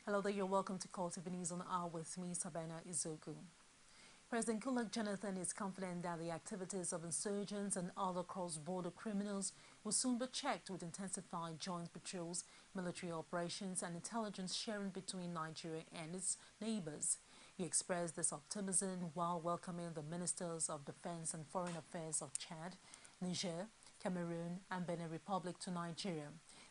Hello there, you're welcome to CoreTV News on the Hour with me, Sabina Izogu. President Goodluck Jonathan is confident that the activities of insurgents and other cross-border criminals will soon be checked with intensified joint patrols, military operations and intelligence sharing between Nigeria and its neighbors. He expressed this optimism while welcoming the Ministers of Defense and Foreign Affairs of Chad, Niger, Cameroon and Benin Republic to Nigeria.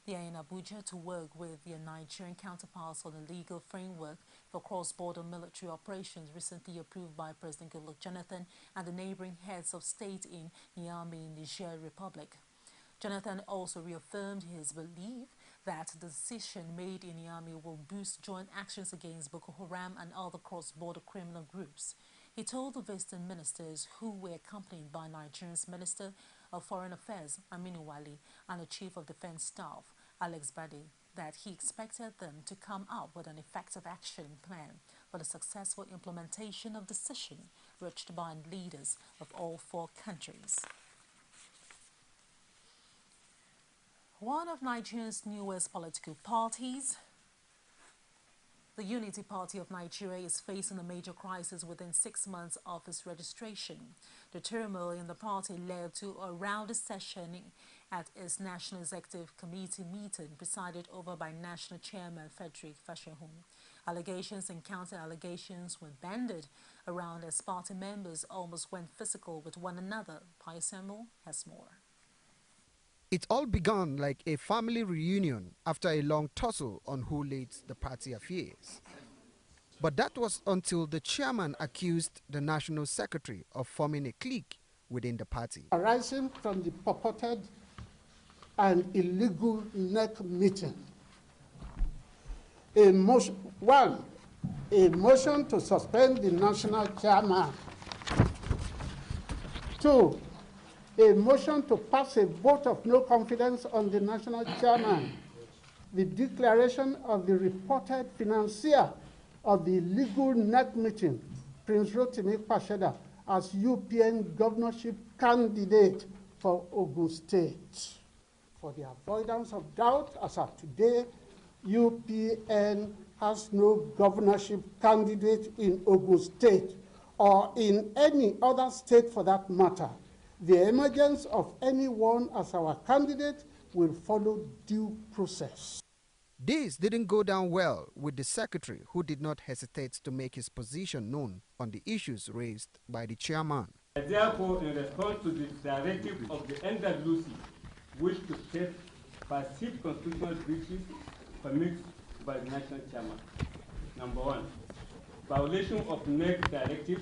They are in Abuja to work with their Nigerian counterparts on a legal framework for cross-border military operations recently approved by President Goodluck Jonathan and the neighboring heads of state in Niamey, Niger Republic. Jonathan also reaffirmed his belief that the decision made in Niamey will boost joint actions against Boko Haram and other cross-border criminal groups. He told the visiting ministers, who were accompanied by Nigeria's Minister of Foreign Affairs, Aminu Wali, and the Chief of Defense Staff, Alex Bade, that he expected them to come up with an effective action plan for the successful implementation of decision reached by leaders of all four countries. One of Nigeria's newest political parties, the Unity Party of Nigeria, is facing a major crisis within 6 months of its registration. The turmoil in the party led to a rowdy session at its National Executive Committee meeting presided over by National Chairman Frederick Fashehun. Allegations and counter-allegations were bandied around as party members almost went physical with one another. Pius Samuel has more. It all began like a family reunion after a long tussle on who leads the party affairs. But that was until the chairman accused the national secretary of forming a clique within the party. Arising from the purported and illegal NEC meeting, a motion to suspend the national chairman. 2, a motion to pass a vote of no confidence on the national chairman. The declaration of the reported financier of the illegal NEC meeting, Prince Rotimi Kwasheda, as UPN governorship candidate for Ogun State. For the avoidance of doubt, as of today, UPN has no governorship candidate in Ogun State or in any other state for that matter. The emergence of anyone as our candidate will follow due process. This didn't go down well with the secretary, who did not hesitate to make his position known on the issues raised by the chairman. Therefore, in response to the directive of the NWC, wish to state perceived constitutional breaches permitted by the national chairman. Number 1, violation of NEC directive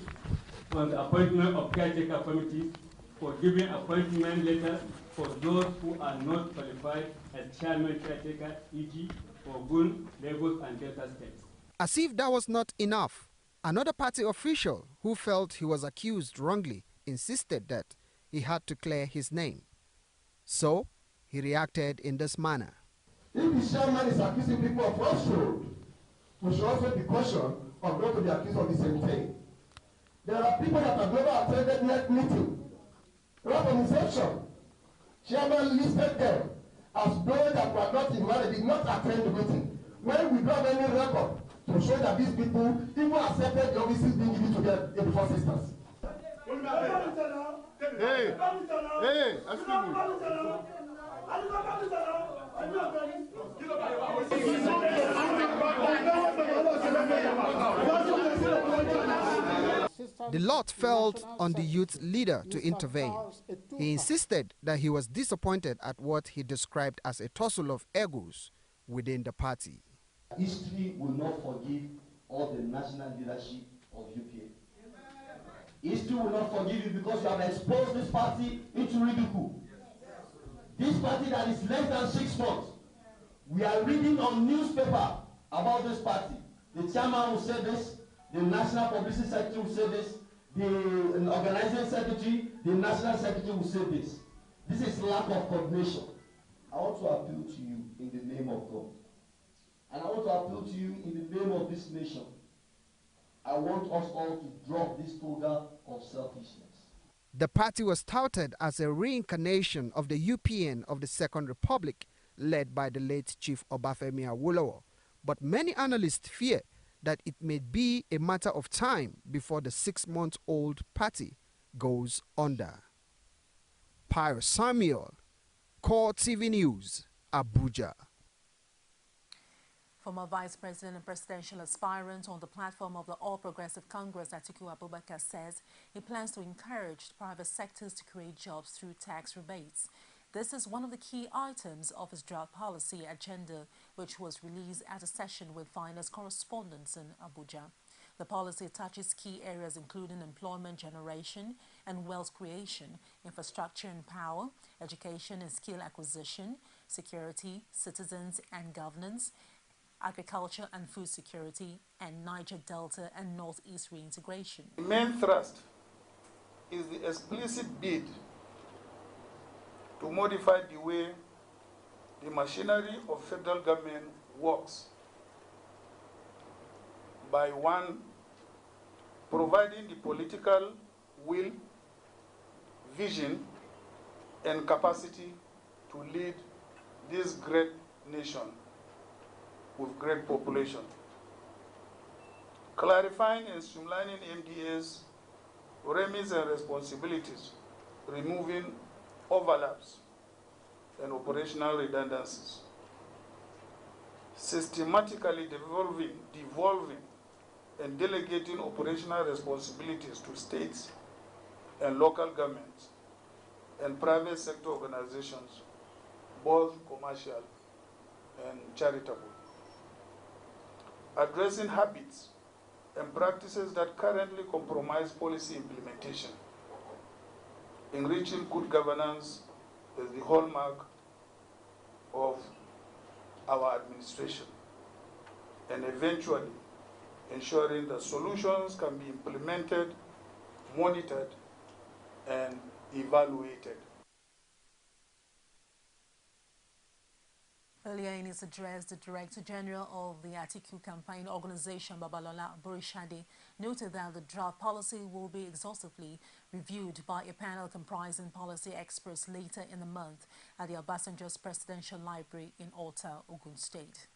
on the appointment of caretaker committees for giving appointment letters for those who are not qualified as chairman caretaker, e.g. for Ogun, Lagos, and Delta states. As if that was not enough, another party official who felt he was accused wrongly insisted that he had to clear his name. So, he reacted in this manner. If the chairman is accusing people of falsehood, we should also be cautious of not to be accused of the same thing. There are people that have never attended NEC meeting. Right from inception, chairman listed them as those that were not invited, did not attend the meeting. When we don't have any record to show that these people even accepted the offices being given to them in the first instance. Hey, excuse me. The lot fell on the youth leader to intervene. He insisted that he was disappointed at what he described as a tussle of egos within the party. History will not forgive all the national leadership of UPA. History will not forgive you because you have exposed this party into ridicule. This party that is less than 6 months, we are reading on newspaper about this party. The chairman will say this, the national publicity secretary will say this, the organizing secretary, the national secretary will say this. This is lack of coordination. I want to appeal to you in the name of God. And I want to appeal to you in the name of this nation. I want us all to drop this toga of selfishness. The party was touted as a reincarnation of the UPN of the Second Republic, led by the late Chief Obafemi Awolowo, But many analysts fear that it may be a matter of time before the 6-month-old party goes under. Pyro Samuel, CoreTV News, Abuja. Former Vice President and presidential aspirant on the platform of the All Progressive Congress, Atiku Abubakar, says he plans to encourage the private sectors to create jobs through tax rebates. This is one of the key items of his draft policy agenda, which was released at a session with finance correspondents in Abuja. The policy touches key areas including employment generation and wealth creation, infrastructure and power, education and skill acquisition, security, citizens and governance, agriculture and food security, and Niger Delta and Northeast reintegration. The main thrust is the explicit bid to modify the way the machinery of federal government works by one, providing the political will, vision, and capacity to lead this great nation with great population. Clarifying and streamlining MDA's remits and responsibilities, removing overlaps and operational redundancies. Systematically devolving and delegating operational responsibilities to states and local governments and private sector organizations, both commercial and charitable. Addressing habits and practices that currently compromise policy implementation. Enriching good governance is the hallmark of our administration, and eventually ensuring that solutions can be implemented, monitored, and evaluated. Earlier in his address, the Director General of the Atiku Campaign Organization, Babalola Borishade, noted that the draft policy will be exhaustively reviewed by a panel comprising policy experts later in the month at the Obasanjo's Presidential Library in Alta, Ogun State.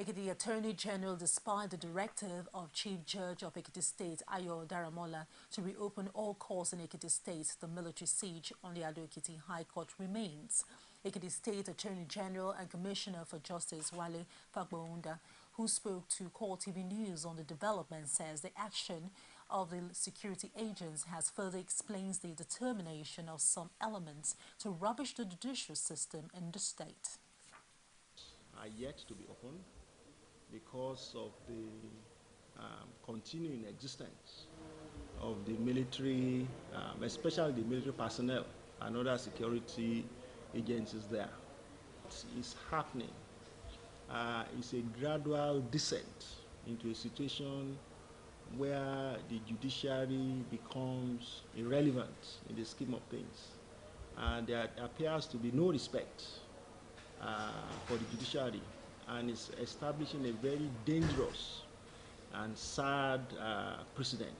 Ekiti Attorney General, despite the directive of Chief Judge of Ekiti State, Ayo Daramola, to reopen all courts in Ekiti State, the military siege on the Ado-Ekiti High Court remains. Ekiti State Attorney General and Commissioner for Justice, Wale Fagbohunda, who spoke to CoreTV News on the development, says the action of the security agents has further explains the determination of some elements to rubbish the judicial system in the state. Are yet to be opened because of the continuing existence of the military, especially the military personnel and other security agencies there. What is happening is a gradual descent into a situation where the judiciary becomes irrelevant in the scheme of things. And there appears to be no respect for the judiciary, and is establishing a very dangerous and sad precedent.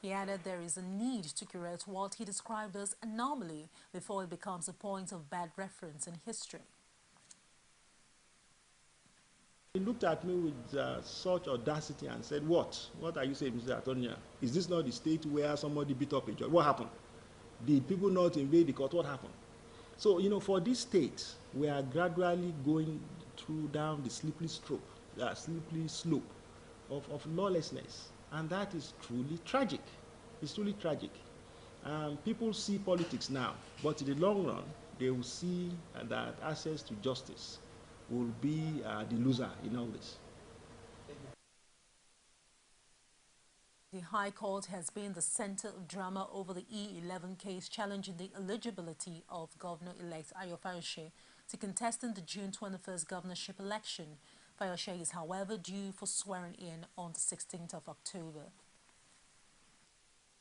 He added there is a need to correct what he described as anomaly before it becomes a point of bad reference in history. He looked at me with such audacity and said, what are you saying, Mr. Attorney? Is this not the state where somebody beat up a judge? What happened? Did people not invade the court? What happened? So, you know, for this state, we are gradually going down the slippery slope of lawlessness. And that is truly tragic. It's truly tragic. People see politics now, but in the long run, they will see that access to justice will be the loser in all this. The High Court has been the center of drama over the E11 case challenging the eligibility of Governor-elect Ayo Fayose to contest in the June 21st governorship election. Fayose is, however, due for swearing in on the 16th of October.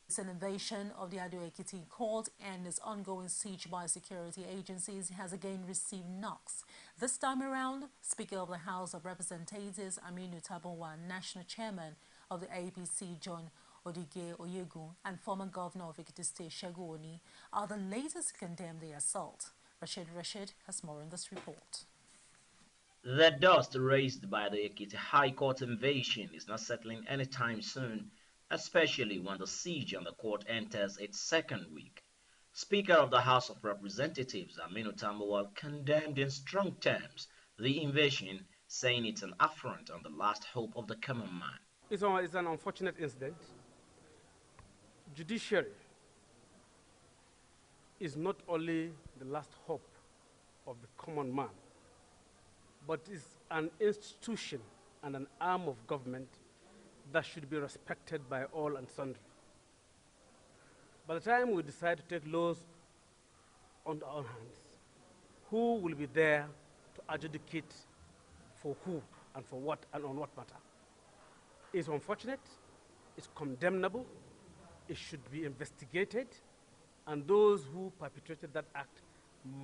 This invasion of the Ado-Ekiti court and its ongoing siege by security agencies has again received knocks. This time around, Speaker of the House of Representatives Aminu Tabonwa, National Chairman of the APC John Odige Oyegun, and former Governor of Ekiti State Segun Oni are the latest to condemn the assault. Rashid has more in this report. The dust raised by the Ekiti High Court invasion is not settling anytime soon, especially when the siege on the court enters its second week. Speaker of the House of Representatives Aminu Tambuwal condemned in strong terms the invasion, saying it's an affront on the last hope of the common man. It's an unfortunate incident. Judiciary is not only the last hope of the common man, but is an institution and an arm of government that should be respected by all and sundry. By the time we decide to take laws on our hands, who will be there to adjudicate for who and for what and on what matter? It's unfortunate, it's condemnable, it should be investigated, and those who perpetrated that act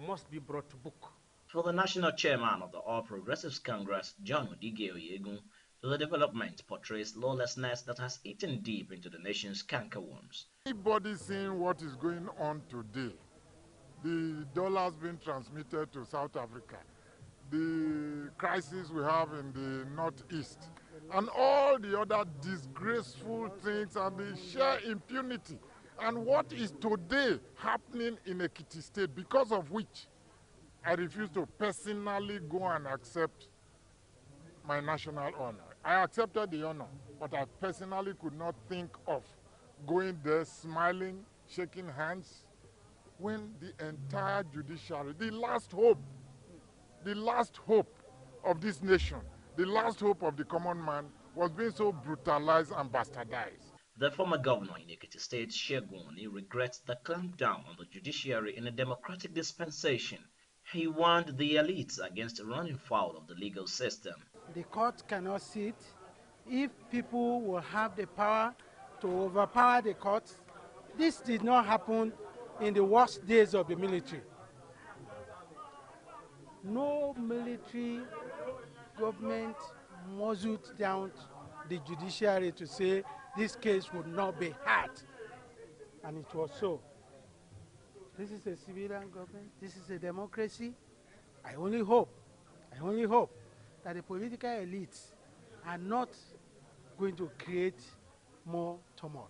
must be brought to book. For the national chairman of the All Progressives Congress, John Odige Oyegun, the development portrays lawlessness that has eaten deep into the nation's cankerworms. Anybody seeing what is going on today, the dollars being transmitted to South Africa, the crisis we have in the Northeast, and all the other disgraceful things and the sheer impunity, and what is today happening in Ekiti State, because of which I refuse to personally go and accept my national honor. I accepted the honor, but I personally could not think of going there smiling, shaking hands, when the entire judiciary, the last hope of this nation, the last hope of the common man, was being so brutalized and bastardized. The former governor in Ekiti State, Shegun, regrets the clampdown on the judiciary in a democratic dispensation. He warned the elites against running foul of the legal system. The court cannot sit. If people will have the power to overpower the courts, this did not happen in the worst days of the military. No military government muzzled down the judiciary to say this case would not be heard. And it was so. This is a civilian government. This is a democracy. I only hope that the political elites are not going to create more turmoil.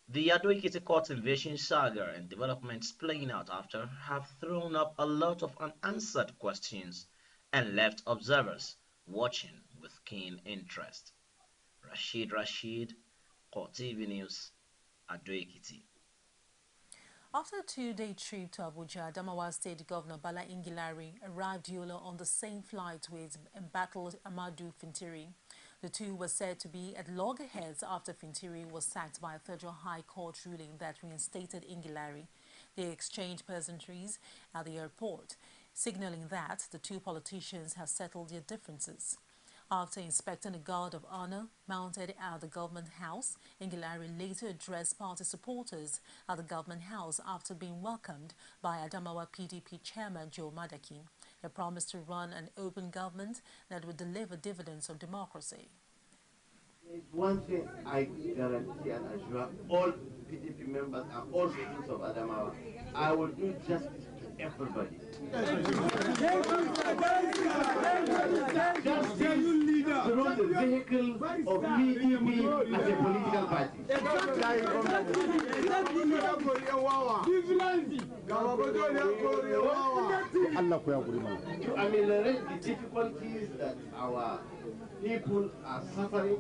The Ado-Ekiti Court invasion saga and developments playing out after have thrown up a lot of unanswered questions and left observers watching with keen interest. Rashid, CoreTV News, Ado-Ekiti. After a two-day trip to Abuja, Adamawa State Governor Bala Ingilari arrived Yola on the same flight with embattled Amadou Fintiri. The two were said to be at loggerheads after Fintiri was sacked by a federal high court ruling that reinstated Ingilari. They exchanged pleasantries at the airport, signaling that the two politicians have settled their differences. After inspecting a guard of honor mounted at the government house, Ingilari later addressed party supporters at the government house after being welcomed by Adamawa PDP chairman Joe Madaki. He promised to run an open government that would deliver dividends of democracy. There's one thing I guarantee and assure all PDP members and all citizens of Adamawa: I will do justice to everybody. Justice through the vehicle of PDP as a political party. To ameliorate the difficulties that our people are suffering,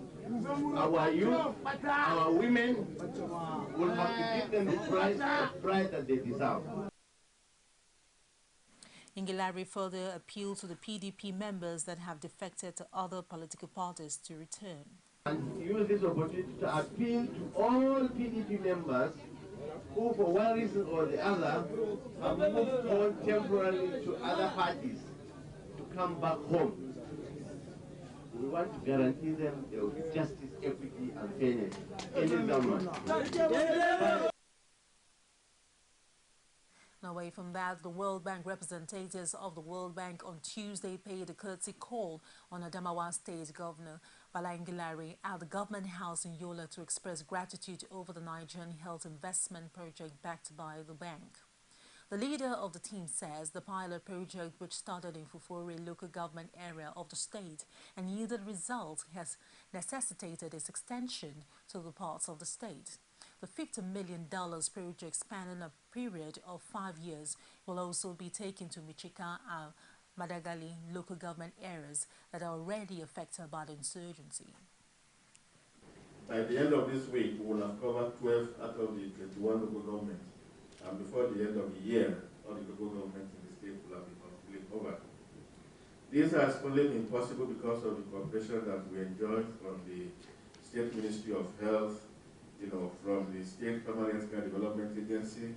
our youth, our women will have to give them the price that they deserve. Ingilari further appealed to the PDP members that have defected to other political parties to return. And use this opportunity to appeal to all PDP members who, for one reason or the other, have moved on temporarily to other parties to come back home. We want to guarantee them there will be justice, equity, and fairness in the government. Away from that, the World Bank representatives of the World Bank on Tuesday paid a courtesy call on Adamawa State Governor Bala Ingilari at the Government House in Yola to express gratitude over the Nigerian Health Investment Project backed by the bank. The leader of the team says the pilot project, which started in Fufore local government area of the state and yielded results, has necessitated its extension to the parts of the state. The $50 million project, spanning a period of 5 years, will also be taken to Michika and Madagali local government areas that are already affected by the insurgency. By the end of this week, we will have covered 12 out of the 21 local governments. And before the end of the year, all the local governments in the state will have been completely covered. This has only been possible because of the cooperation that we enjoy from the State Ministry of Health, from the State Primary Health Care Development Agency,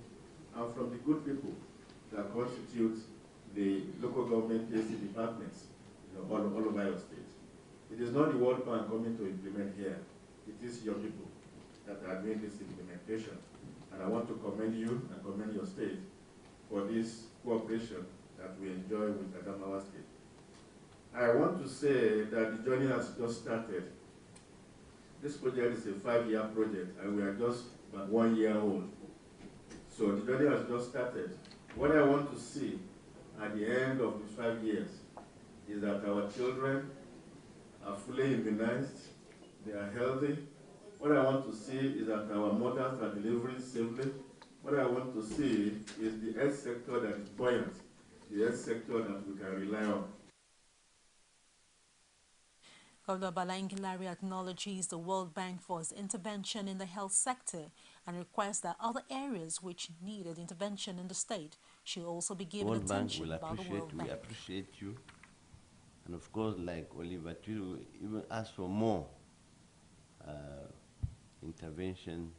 and from the good people that constitute the local government PSC departments, all over your state. It is not the World Bank coming to implement here. It is your people that are doing this implementation. And I want to commend you and commend your state for this cooperation that we enjoy with Adamawa State. I want to say that the journey has just started. This project is a 5-year project, and we are just about 1 year old. So the journey has just started. What I want to see at the end of the 5 years is that our children are fully immunized, they are healthy. What I want to see is that our mothers are delivering safely. What I want to see is the health sector that is buoyant, the health sector that we can rely on. Governor Balangilari acknowledges the World Bank for its intervention in the health sector and requests that other areas which needed intervention in the state should also be given attention by the World Bank. We appreciate you. And of course, like Oliver too, even ask for more intervention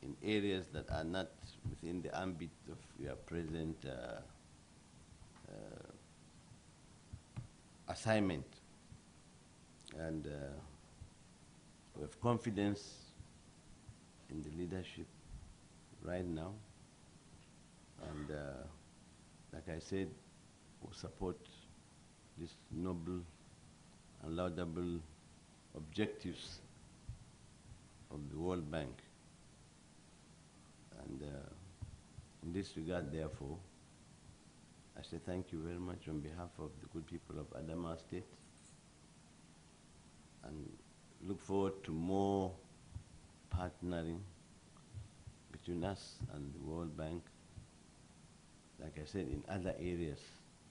in areas that are not within the ambit of your present assignment. And we have confidence in the leadership right now. And like I said, we'll support these noble and laudable objectives of the World Bank. And in this regard, therefore, I say thank you very much on behalf of the good people of Adamawa State, and look forward to more partnering between us and the World Bank, like I said, in other areas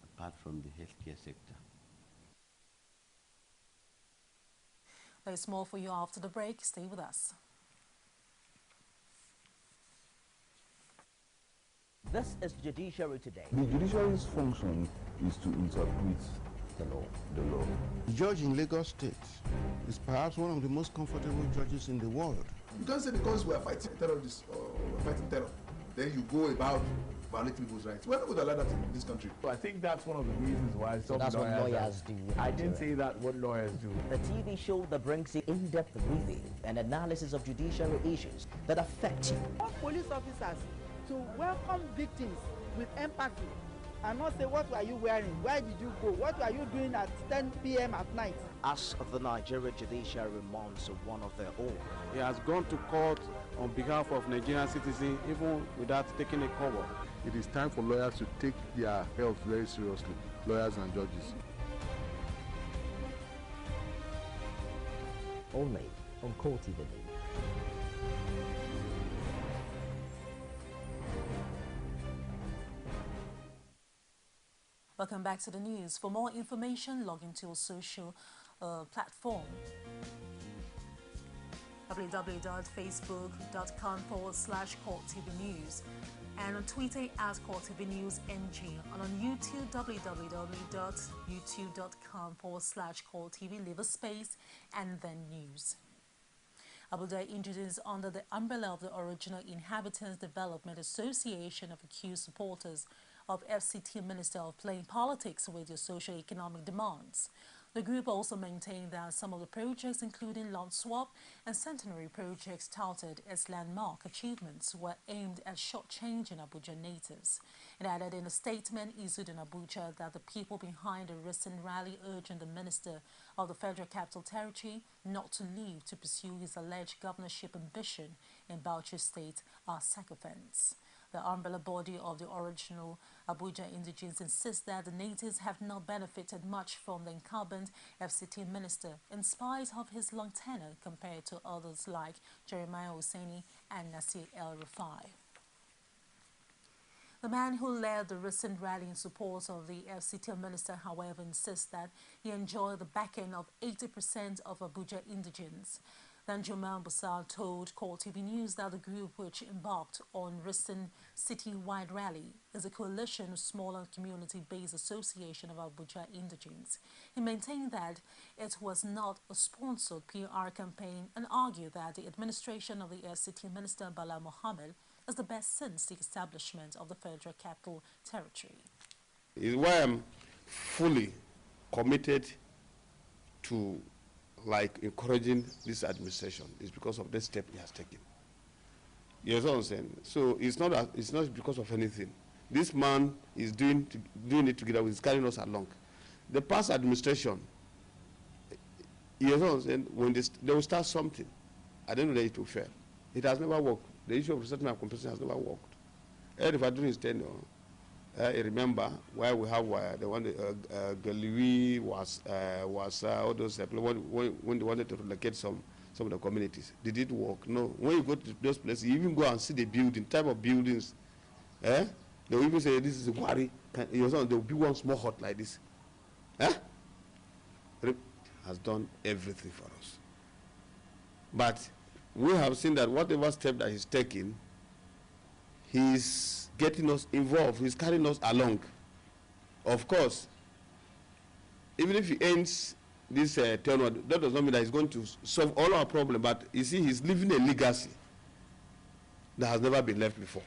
apart from the healthcare sector. There's more for you after the break. Stay with us. This is Judiciary Today. The judiciary's function is to interpret the law. The judge in Lagos State is perhaps one of the most comfortable judges in the world. You can't say because we are fighting terrorists or we're fighting terror, then you go about violating people's rights. We're not going to allow that in this country. So I think that's one of the reasons why some that's what lawyers do. I didn't say that what lawyers do. The TV show that brings you in-depth briefing and analysis of judiciary issues that affect you. I want police officers to welcome victims with empathy and not say, what were you wearing? Where did you go? What were you doing at 10 p.m. at night? As the Nigeria judiciary mounts one of their own. He has gone to court on behalf of Nigerian citizens even without taking a cover. It is time for lawyers to take their health very seriously, lawyers and judges. Only on CoreTV. Welcome back to the news. For more information, log into our social platform www.facebook.com/CoreTV News, and on Twitter as CoreTV News NG, and on YouTube www.youtube.com/CoreTV. Leave a space and then news. Abuja introduced under the umbrella of the Original Inhabitants Development Association of accused supporters of FCT Minister of playing politics with their socio-economic demands. The group also maintained that some of the projects, including land swap and centenary projects touted as landmark achievements, were aimed at shortchanging Abuja natives. It added in a statement issued in Abuja that the people behind the recent rally urging the Minister of the Federal Capital Territory not to leave to pursue his alleged governorship ambition in Bauchi State are sycophants. The umbrella body of the original Abuja indigenes insists that the natives have not benefited much from the incumbent FCT minister in spite of his long tenure compared to others like Jeremiah Hussaini and Nasir El-Rufai. The man who led the recent rally in support of the FCT minister, however, insists that he enjoyed the backing of 80% of Abuja indigenes. Danjuma Basal told CoreTV News that the group, which embarked on recent city-wide rally, is a coalition of smaller community-based association of Abuja indigenes. He maintained that it was not a sponsored PR campaign and argued that the administration of the FCT minister Bala Mohammed is the best since the establishment of the Federal Capital Territory. Is why I'm fully committed to encouraging this administration is because of the step he has taken. You know what I'm saying? So it's not because of anything. This man is doing it together with carrying us along. The past administration, you know what I'm saying, when they will start something, I don't know that it will fail. It has never worked. The issue of resettlement and compensation has never worked. If I do his tenure, I remember why we have the one Galiwi was all those when they wanted to relocate some of the communities. Did it work? No. When you go to those places, you even go and see the building, type of buildings. They will even say this is a quarry. There will be one small hut like this. Has done everything for us. But we have seen that whatever step that he's taking, he's getting us involved, he's carrying us along. Of course, even if he ends this tenure, that does not mean that he's going to solve all our problems, but you see, he's leaving a legacy that has never been left before.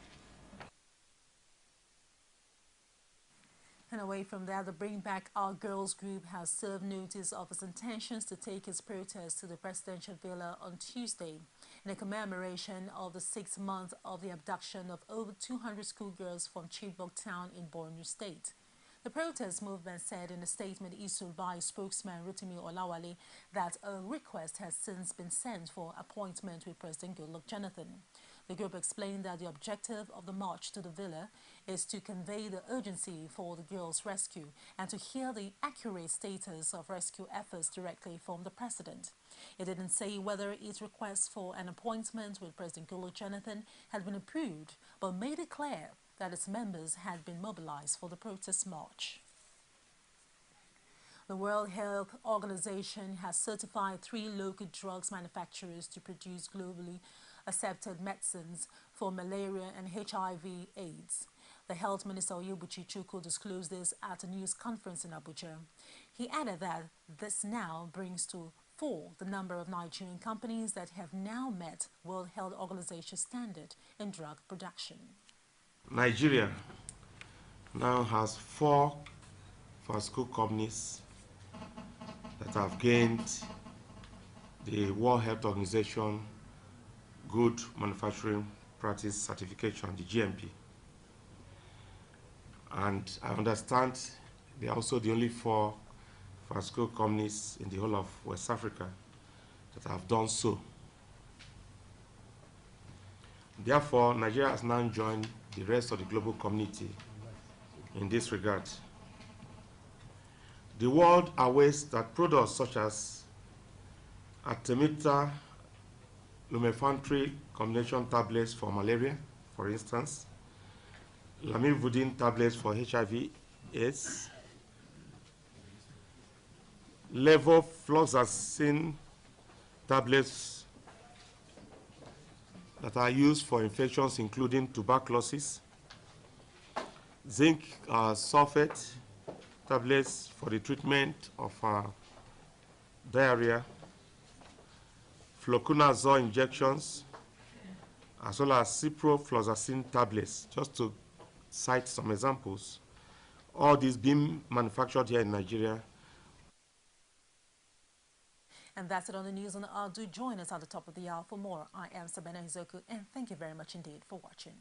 And away from that, the Bring Back Our Girls group has served notice of its intentions to take its protest to the presidential villa on Tuesday in a commemoration of the 6th month of the abduction of over 200 schoolgirls from Chibok town in Borno State. The protest movement said in a statement issued by spokesman Rotimi Olawale that a request has since been sent for appointment with President Goodluck Jonathan. The group explained that the objective of the march to the villa is to convey the urgency for the girls' rescue and to hear the accurate status of rescue efforts directly from the president. It didn't say whether its request for an appointment with President Goodluck Jonathan had been approved, but made it clear that its members had been mobilized for the protest march. The World Health Organization has certified 3 local drugs manufacturers to produce globally accepted medicines for malaria and HIV/AIDS. The Health Minister Oyebuchi Chukwu disclosed this at a news conference in Abuja. He added that this now brings to 4 the number of Nigerian companies that have now met World Health Organization standard in drug production. Nigeria now has 4 pharmaceutical companies that have gained the World Health Organization Good Manufacturing Practice Certification, the GMP. And I understand they are also the only 4 pharmaceutical companies in the whole of West Africa that have done so. Therefore, Nigeria has now joined the rest of the global community in this regard. The world awaits that products such as Artemether lumefantrine combination tablets for malaria, for instance, lamivudine tablets for HIV/AIDS, levofloxacin tablets that are used for infections including tuberculosis, zinc sulfate tablets for the treatment of diarrhea, fluconazole injections, as well as ciprofloxacin tablets, just to cite some examples. All these being manufactured here in Nigeria. And that's it on the news on the hour. Do join us at the top of the hour for more. I am Sabena Hizoku, and thank you very much indeed for watching.